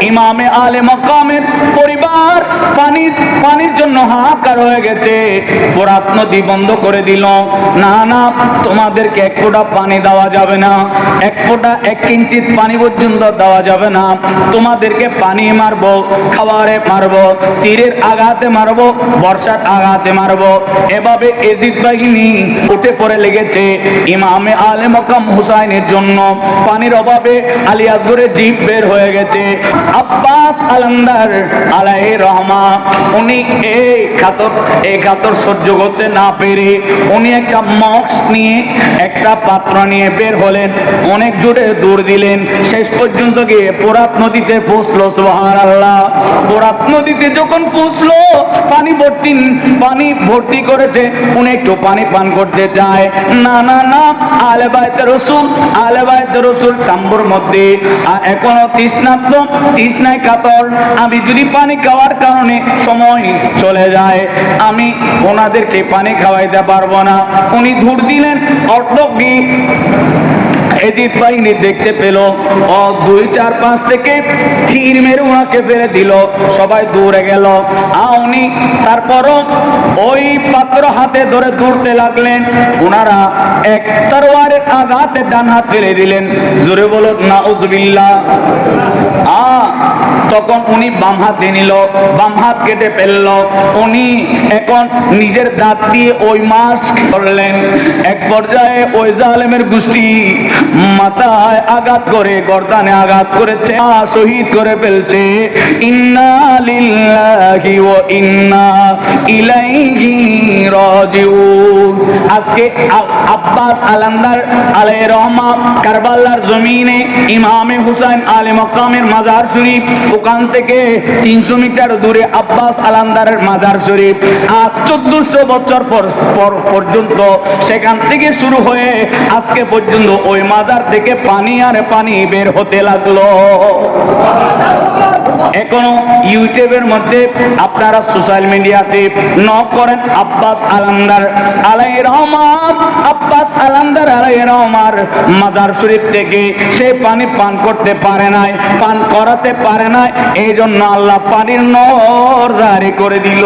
ইমামে আলে মাকামের পরিবার পানির জন্য হাহাকার হয়ে গেছে। ফোরাত নদী বন্ধ করে দিল, না না তোমাদেরকে এক ফোঁটা পানি দেওয়া যাবে না, এক ফোঁটা 1 কিঞ্চিত পানি পর্যন্ত দেওয়া যাবে না, তোমাদেরকে পানি মারবো, খাবারে মারবো, তীরের আঘাতে মারবো, বর্ষার আঘাতে মারবো। এভাবে এজিদ বাহিনী উঠে পড়ে লেগেছে ইমামে আলে মাকাম হুসাইনের জন্য। পানির অভাবে আলী আসগরের জিভ বের হয়ে গেছে। আব্বাস আলান্দার আলাইহির রহমা উনি এই খাতর সহ্য করতে না পেরে উনি একটা মক্স নিয়ে, একটা পাত্র নিয়ে বের হলেন, অনেক জোরে দৌড় দিলেন, শেষ পর্যন্ত গিয়ে ফোরাত নদীতে পৌঁছলো। সুবহানাল্লাহ। ফোরাত নদীতে যখন পৌঁছলো, পানি ভর্তি করেছে, উনি একটু পানি পান করতে চায়, না না না, আলে বাইতে রসুল তাম্বুর মধ্যে এখনো তৃষ্ণায় কাতর, আমি যদি পানি খাওয়ার কারণে সময় চলে যায়, আমি ওনাদেরকে পানি খাওয়াইতে পারবো না। উনি ধূর দিলেন, অর্ধকি এজিদ বাহিনী দেখতে পেল, 2, 4, 5 থেকে তীর মেরে ওনাকে ফেলে দিল, সবাই দৌড়ে গেল। উনি তারপরও ওই পাত্র হাতে ধরে দৌড়তে লাগলেন। ওনারা এক তরবারের আঘাতে ডান হাত ফেলে দিলেন, জোরে বলো নাউজুবিল্লাহ। তখন উনি বাম হাত দিয়ে নিল, বাম হাত কেটে ফেলল। উনি এখন নিজের দাঁত দিয়ে ওই মাছ করলেন। এক পর্যায়ে ওই জালেমের গোষ্ঠী মাথায় আঘাত করে, গর্দানে আঘাত করেছে, শহীদ করে ফেলছে। ইন্না লিল্লাহি ওয়া ইন্না ইলাইহি রাজিউন। আজকে আব্বাস আলান্দার আলাইহির রহমা কারবালার জমিনে ইমামে হুসাইন আলে মাকামের মাজার শরীফ, ওখান থেকে 300 মিটার দূরে আব্বাস আলান্দারের মাজার শরীফ। 1400 বছর পর্যন্ত সেখান থেকে শুরু হয়ে আজকে পর্যন্ত ওই মাজার থেকে পানি আর পানি বের হতে লাগলো। এখনো ইউটিউবের মধ্যে আপনারা সোশ্যাল মিডিয়াতে নক করেন আব্বাস আলান্দার আলাইহির রহমান, আব্বাস আলান্দার আলাইহির রহমান মাজার শরীফ থেকে সে পানি পান করতে পারে নাই, পান করাতে পারে নাই, এই জন্য আল্লাহ পানির নর জারি করে দিল।